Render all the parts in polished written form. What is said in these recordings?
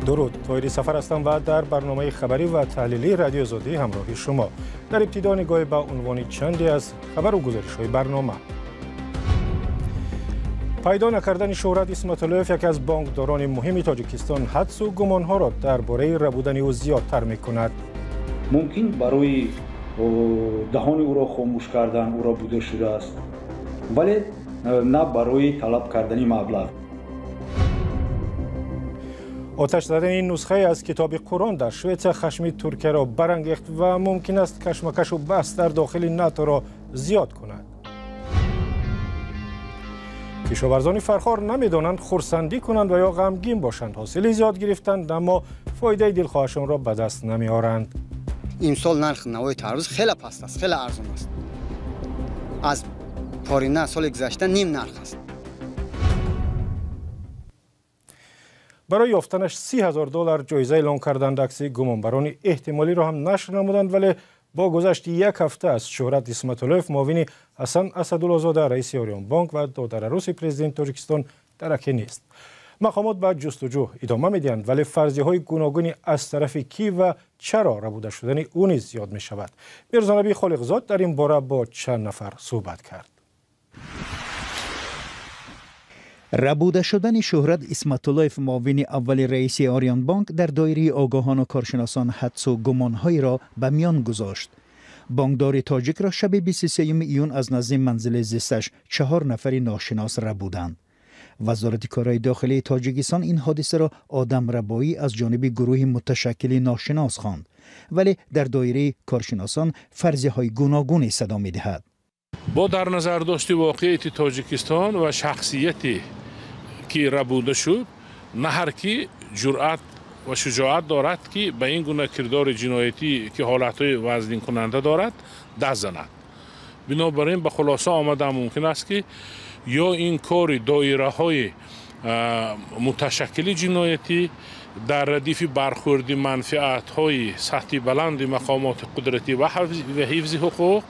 درود، طاهری سفر هستم و در برنامه خبری و تحلیلی رادیو آزادی همراه شما. در ابتدا نگاهی به عنوان چندی از خبر و گزارش‌های برنامه. پیدا نکردن شهرت اسمت‌اللهیف یک از بانکداران مهم تاجیکستان حدس و گمان‌ها را درباره ربودن او زیادتر می‌کند. ممکن برای دهان او را خاموش کردن او را بوده شده است، ولی نه برای طلب کردن مبلغ. آتش زدن این نسخه از کتاب قرآن در شویتس خشم ترکیه را برانگیخت و ممکن است کشمکش و بحث در داخل ناتو را زیاد کند. کشاورزان فرخار نمیدانند خرسندی کنند و یا غمگین باشند. حاصل زیاد گرفتند اما فایده دلخواهشان را به دست نمیارند. امسال نرخ نوای تربوز خیلی پست است، خیلی ارزان است. از پارینه سال گذشته نیم نرخ است. برای یافتنش $30,000 جایزه اعلام کردند. عکس گمانبران احتمالی را هم نشر نمودند، ولی با گذشت یک هفته از شهرت اسمت‌اللهیف معاون حسن اسدالله‌زاده رئیس آریان بانک و دادر عروس پرزیدنت تاجیکستان درکی نیست. مقامات به جستجو ادامه میدهند، ولی فرضیه‌های گوناگونی از طرف کی و چرا ربوده شدن او نیز زیاد می شود. میرزا نبی خالقزاد در این باره با چند نفر صحبت کرد. ربوده شدن شهرت اسمت‌اللهیف معاون اول رئیس آریان بانک در دایره آگاهان و کارشناسان حدس و گمان‌های را به میان گذاشت. بانکدار تاجیک را شب 23 ایون از نزد منزل زیستش 4 نفر ناشناس ربودند. وزارت کارهای داخلی تاجیکستان این حادثه را آدم ربایی از جانب گروه متشکل ناشناس خواند، ولی در دایره کارشناسان فرضیه‌های گوناگونی صدا می‌دهد. با در نظر داشت واقعیت تاجیکستان و شخصیتی که ربوده شد، نه هر کی جرأت و شجاعت دارد که به این گونه کردار جنایتی که حالتهای وزنین کننده دارد دست زند. بنابراین به خلاصه آمده ممکن است که یا این کار دایره های متشکل جنایتی در ردیف برخورد منفعت های سطح بلند مقامات قدرتی و حفظ حقوق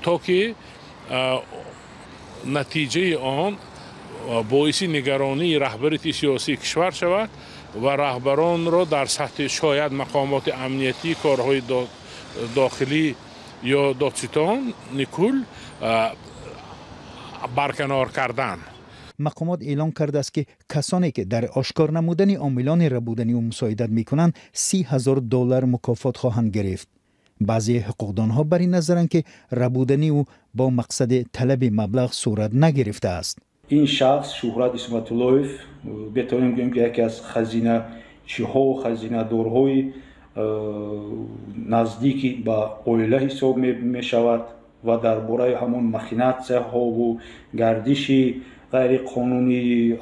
تا که نتیجه آن باعث نگرانی رهبری سیاسی کشور شود و رهبران را در سطح شاید مقامات امنیتی، کارهای داخلی یا دادستان نیکول برکنار کردن. مقامات اعلام کرده است که کسانی که در آشکار نمودن عاملان ربودنی او مساعدت می‌کنند $30,000 مکافات خواهند گرفت. بعضی حقوقدانها بر این نظرند که ربودنی او با مقصد طلب مبلغ صورت نگرفته است. این شخص شهرت اسمت‌اللهیف بتوانیم بگوییم که یکی از خزینه چی‌ها و خزینه دارهای نزدیکی به عائله حساب می شود و درباره همون مخینات‌ها و گردش غیر قانونی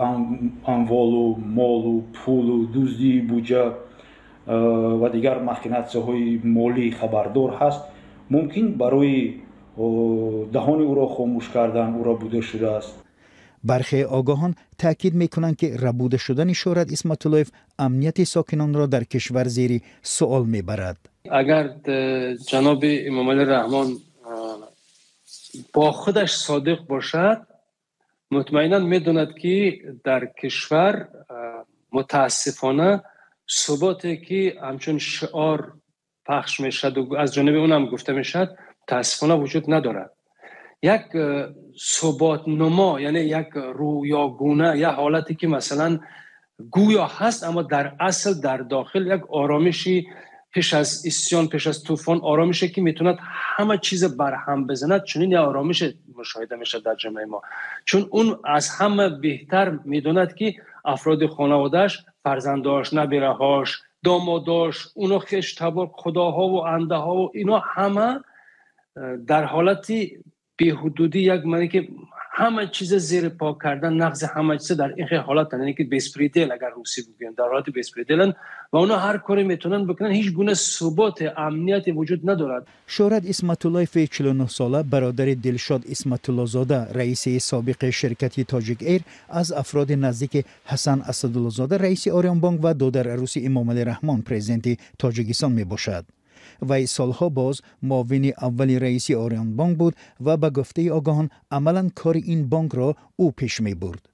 اموال و مال و پول و دزدی بودجه و دیگر مخینات‌های مالی خبردار هست. ممکن برای دهان او را خاموش کردن او را بوده شده است. برخی آگاهان تاکید می‌کنند که ربوده شدن شهرت اسمت‌اللهیف امنیت ساکنان را در کشور زیر سوال می‌برد. اگر جناب امام علی رحمان با خودش صادق باشد، مطمئنا می‌داند که در کشور متاسفانه ثباتی که همچون شعار پخش میشد و از جانب اونم گفته میشد متاسفانه وجود ندارد. یک ثبات نما، یعنی یک رویاگونه، یک حالتی که مثلا گویا هست اما در اصل در داخل یک آرامشی پیش از اسیان، پیش از طوفان، آرامشی که میتوند همه چیز برهم بزند. چنین یک آرامش مشاهده میشه در جامعه ما، چون اون از همه بهتر میدوند که افراد خانواده‌اش، فرزنداش، نبیره‌هاش، داماداش، اونو خش تبار خداها و انده ها و اینا همه در حالتی بی‌حدودی، یک معنی که همه چیز زیر پا کردن، نقض همه چیز در این حالت، یعنی که بسپریدل اگر روسی بگیم در حالت بسپریدلن و اونا هر کاری میتونن بکنن، هیچ گونه ثبات امنیتی وجود ندارد. شهرت اسمت‌اللهیف 49 ساله برادر دلشاد اسمت‌الله‌زاده رئیس سابق شرکت تاجیک ایر از افراد نزدیک حسن اسدالله‌زاده رئیس آریان بانک و دادر عروس امام علی رحمان پرزیدنت تاجیکستان میباشد. و سالها باز معاون اول رئیس آریان بانک بود و به گفته آگاهان عملاً کار این بانک را او پیش می برد.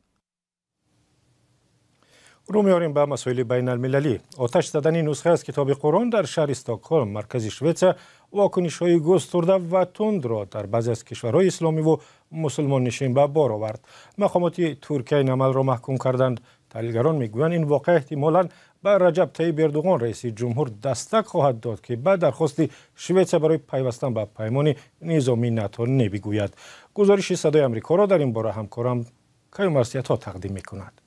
رو میاریم به مسائل بین المللی. آتش زدن نسخه از کتاب قرآن در شهر استکهلم مرکز شوئد واکنش‌های گسترده و تند را در بعضی از کشورهای اسلامی و مسلمان نشین به بار آورد. مقامات ترکیه این عمل را محکوم کردند. تحلیلگران میگویند این واقعه احتمالاً به رجب طیب اردوغان رئیس جمهور دستک خواهد داد که بعد درخواست شوئد برای پیوستن به پیمان نظامی ناتو نمیگوید. گزارش صدای آمریکا را در این باره همکارم کیومرثیت‌ها تقدیم می‌کند.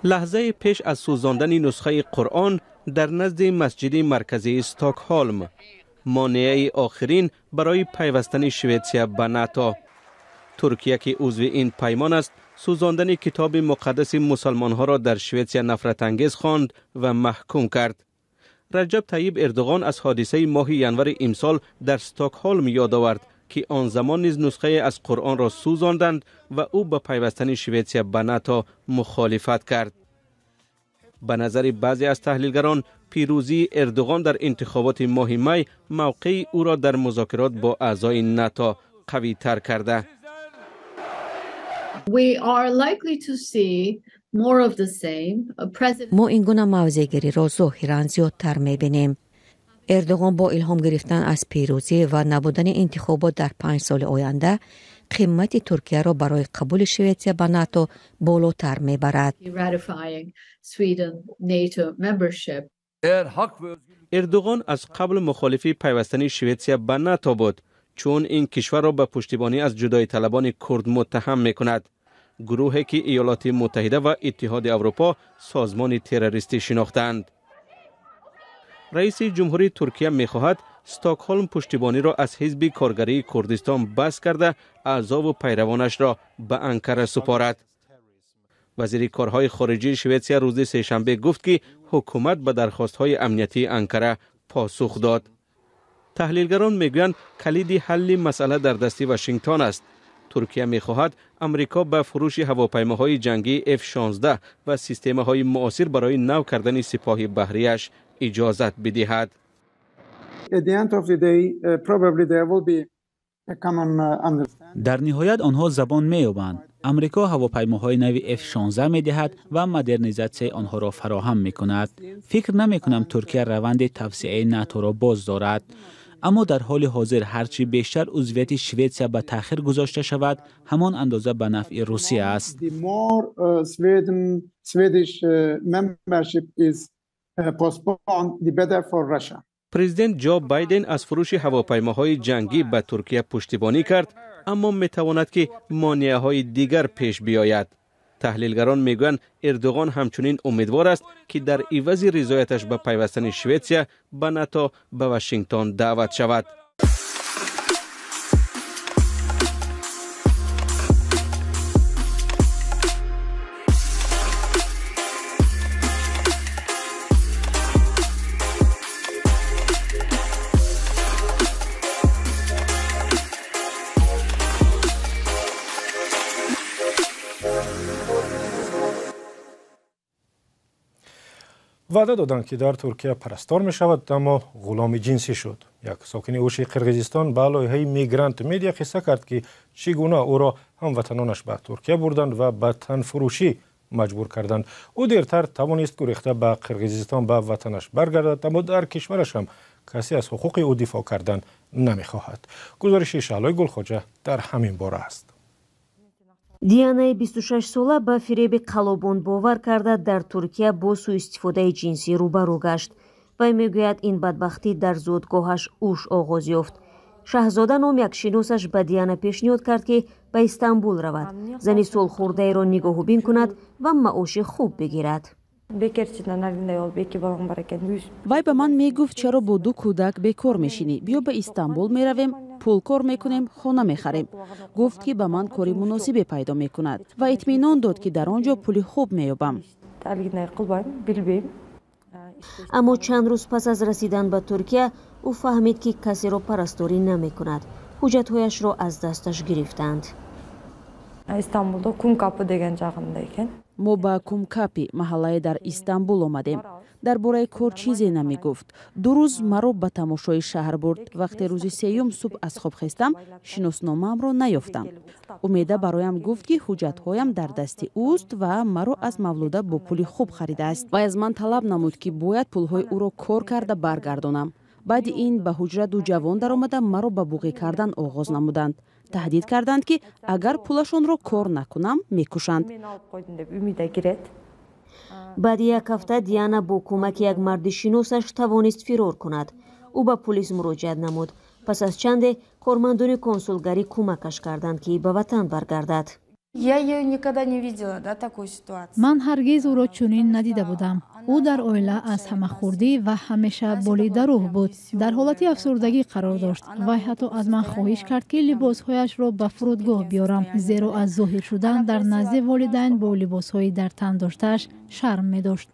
لحظه پیش از سوزاندن نسخه قرآن در نزد مسجد مرکزی استکهلم، مانع آخرین برای پیوستن شوئد به ناتو. ترکیه که عضو این پیمان است، سوزاندن کتاب مقدس مسلمان‌ها را در شوئد نفرت انگیز خواند و محکوم کرد. رجب طیب اردوغان از حادثه ماه ینور امسال در استکهلم یاد آورد که آن زمان نیز نسخه از قرآن را سوزاندند و او به پیوستن شوئد به ناتو مخالفت کرد. به نظر بعضی از تحلیلگران، پیروزی اردوغان در انتخابات ماه می موقع او را در مذاکرات با اعضای ناتو قوی تر کرده. ما این گونه موضع‌گیری را ظاهراً زیادتر می‌بینیم. اردوغان با الهام گرفتن از پیروزی و نبودن انتخابات در 5 سال آینده قیمت ترکیه را برای قبول شوئد به ناتو بالاتر میبرد. اردوغان از قبل مخالف پیوستن شوئد به ناتو بود، چون این کشور را به پشتیبانی از جدایی طلبان کرد متهم میکند، گروهی که ایالات متحده و اتحاد اروپا سازمان تروریستی شناختند. رئیس جمهوری ترکیه میخواهد استکهلم پشتیبانی را از حزب کارگری کردستان بس کرده اعضا و پیروانش را به انقره سپارد. وزیر کارهای خارجه شوئد روز سه‌شنبه گفت که حکومت به درخواست‌های امنیتی انقره پاسخ داد. تحلیلگران میگویند کلید حل مسئله در دست واشنگتن است. ترکیه میخواهد امریکا به فروش هواپیماهای جنگی F-16 و سیستم‌های معاصر برای نو کردن سپاه بحریش اجازت بدهد. در نهایت آنها زبان می‌یابند. امریکا هواپیماهای نو F-16 می‌دهد و مدرنیزاسیون آنها را فراهم می‌کند. فکر نمی‌کنم ترکیه روند توسعه ناتو را باز دارد. اما در حال حاضر هرچی بیشتر عضویت شوئد به تأخیر گذاشته شود، همان اندازه به نفع روسیه است. پرزیدنت جو بایدن از فروش هواپیماهای جنگی به ترکیه پشتیبانی کرد، اما میتواند که مانع‌های دیگر پیش بیاید. تحلیلگران میگویند اردوغان همچنین امیدوار است که در عوض رضایتش به پیوستن شوئد به ناتو به واشنگتن دعوت شود. وعده دادند که در ترکیه پرستار می شود اما غلام جنسی شد. یک ساکن اوشی قرقیزستان به لایحه میگرانت مدیا قصه کرد که چگونه او را هموطنانش به ترکیه بردند و به تن فروشی مجبور کردند. او دیرتر توانست گریخته به قرقیزستان به وطنش برگردد، اما در کشورش هم کسی از حقوق او دفاع کردن نمیخواهد. گزارش شعلای گلخواجه در همین باره است. دیانای 26 ساله با فریب قلابون باور کرده در ترکیه با سوء استفاده جنسی روبرو گشت. و میگوید این بدبختی در زادگاهش اوش آغاز یافت. شاهزاده نام یک شناسش به دیانا پیشنهاد کرد که به استانبول رود، زنی سالخورده را نگاه بین کند و معاش خوب بگیرد. وای به من میگفت چرا با 2 کودک بیکار میشینی؟ بیا به استانبول میرویم، پول کار میکنیم، خانه میخریم. گفت که به من کاری مناسبی پیدا میکند و اطمینان داد که در آنجا پول خوب مییابم. اما چند روز پس از رسیدن به ترکیه او فهمید که کسی را پرستاری نمیکند. حجت‌هایش را از دستش گرفتند. ما با کومکاپی محله در استانبول آمدیم. درباره کار چیزی نمیگفت. 2 روز مرا به تماشای شهر برد. وقتی روز سیوم صبح از خواب خستم شناسنامه‌ام را نیافتم. امیده برایم گفت که حجت‌هایم در دست اوست و مرا از مولوده با پول خوب خریده است و از من طلب نمود که باید پولهای او را کار کرده برگردانم. بعد این به حجره 2 جوان در آمده مرا به بوغی کردن آغاز نمودند. تهدید کردند که اگر پولشون را کار نکنم میکشند. بعد 1 هفته دیانا با کمک یک مرد شناسش توانست فرار کند. او به پلیس مراجعه نمود. پس از چند کارمندان کنسولگری کمکش کردند که به وطن برگردد. من هرگز او را چنین ندیده بودم. او در اویله از همه‌خوردی و همیشه بالیده روح بود. در حالت افسردگی قرار داشت. وی حتی از من خواهش کرد که لباسهایش را به فرودگاه بیارم، زیرا از ظاهر شدن در نزد والدین با لباسهای در تن داشته‌اش شرم می داشت.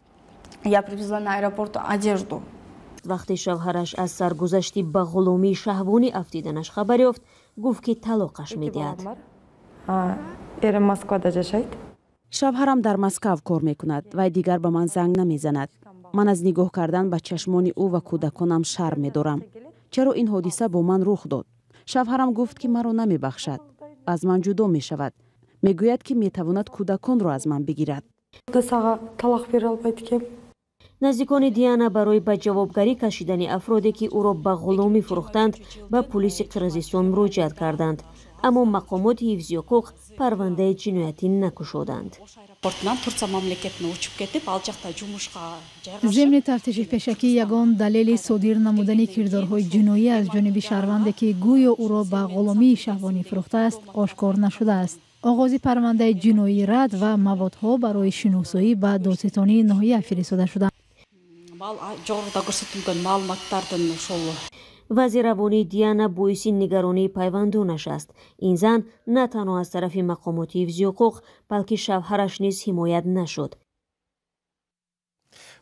وقتی شوهرش از سرگذشتی به غلامی شهوانی افتیدنش خبر یافت، گفت که طلاقش می‌دهد. شوهرم در مسکو کار میکند و دیگر به من زنگ نمیزند. من از نگاه کردن به چشمان او و کودکانم شرم میدارم. چرا این حادثه با من رخ داد؟ شوهرم گفت که مرا نمیبخشد. از من جدا میشود. میگوید که میتواند کودکان را از من بگیرد. نزدیکان دیانا برای به جوابگری کشیدن افرادی که او را به غلامی فروختند به پلیس قرقیزستان مراجعه کردند، اما مقامات حفظی حقوق پرونده جنایتی نگشودند. ضمن تفتیش پیشکی یگان دلیل صادر نمودن کردارهای جنایی از جانب شهروندی که گویا او را به غلامی شهوانی فروخته است آشکار نشده است. آغاز پرونده جنایی رد و موادها برای شناسایی به دادستانی ناحیه فرستاده شده. وزیر روانی دیانا باعث نگرانی پیوندانش است. این زن نه تنها از طرف مقامات حفظی حقوق بلکه شوهرش نیز حمایت نشد.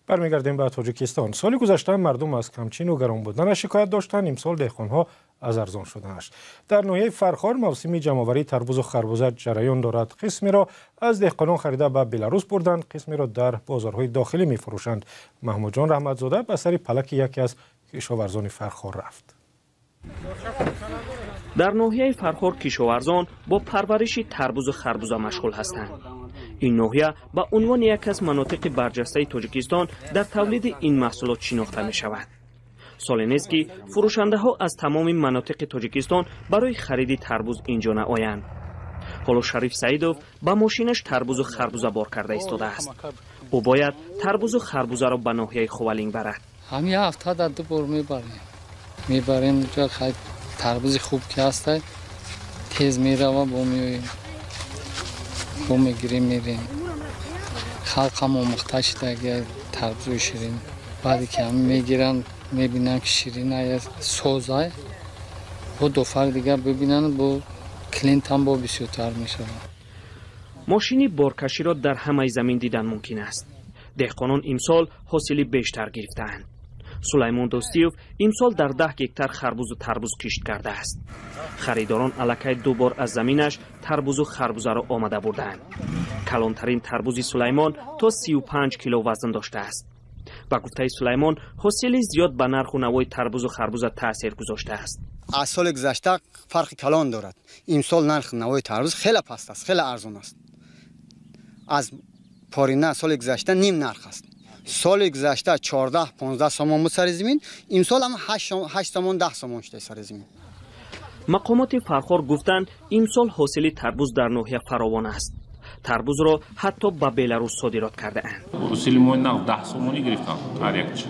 برمیگردیم به تاجیکستان. سال گذشته مردم از کمچین و گران بودن شکایت داشتند. امسال دهقانها از ارزان شدنش. در ناحیه فرخار موسم جمع‌آوری تربوز و خربوزه جریان دارد. قسمی را از دهقانان خریده به بلاروس بردند، قسمی را در بازارهای داخلی می‌فروشند. محمود جان رحمتزاده به سر پلک یکی از کشاورزان فرخار رفت. در ناحیه فرخار کشاورزان با پرورش تربوز و خربوزه مشغول هستند. این ناحیه به عنوان یک از مناطق برجسته تاجیکستان در تولید این محصولات شناخته می شود. سال نیست که فروشنده ها از تمام مناطق تاجیکستان برای خرید تربوز اینجا نآیند. حالا شریف سعیدوف با ماشینش تربوز و خربوزه بار کرده ایستاده است. او باید تربوز و خربوزه را به ناحیه خوالینگ برد. همین هفته در 2 بار میبریم اونجا. خیلی تربوز خوب که هسته تیز میره و با میگیریم میریم. خلق هم آموخته شده اگر تربوز شیرین بعدی که هم میگیرن میبینن که شیرین های سوزه با 2 فر دیگر ببینن با کلینت هم با بسیارتر میشه. ماشینی بارکشی را در همه زمین دیدن ممکن است. دهقانان امسال حاصلی بیشتر گرفتند. سلیمان دوستیوف امسال در 10 هکتار خربوز و تربوز کشت کرده است. خریداران الکی 2 بار از زمینش تربوز و خربوزه را آمده بردند. کلانترین تربوز سلیمان تا 35 کیلو وزن داشته است. با گفته سلیمان حاصلی زیاد به نرخ و نوای تربوز و خربوزه تاثیر گذاشته است. از سال گذشته فرق کلان دارد. امسال نرخ نوای تربوز خیلی پست است، خیلی ارزان است. از پارینه سال گذشته نیم نرخ است. سال گذشته 14-15 سامان بود سر زمین، امسال هم 8 سامان 10 سامان شده سر زمین. مقامات فرخار گفتند امسال حاصل تربوز در ناحیه فراوان است. تربوز را حتی به بلاروس صادرات کرده اند. حاصل ما نقد 10 سامانی گرفتم هر یک.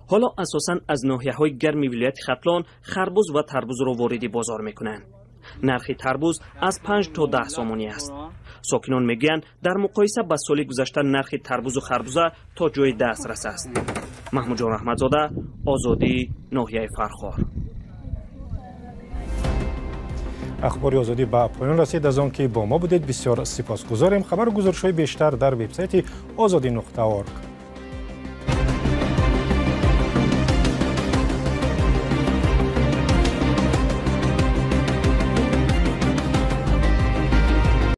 حالا اساساً از ناحیه‌های گرم ولایت ختلان خربوز و تربوز را وارد بازار میکنند. نرخ تربوز از 5 تا 10 سامانی است. ساکنان میگویند در مقایسه با سال گذشته نرخ تربوز و خربوزه تا جای دسترس است. محمود جان رحمتزاده، آزادی، ناحیه فرخار. اخبار آزادی به پایان رسید. از آنکه با ما بودید بسیار سپاسگزاریم. خبر و گزارش‌های بیشتر در وبسایت azadi.org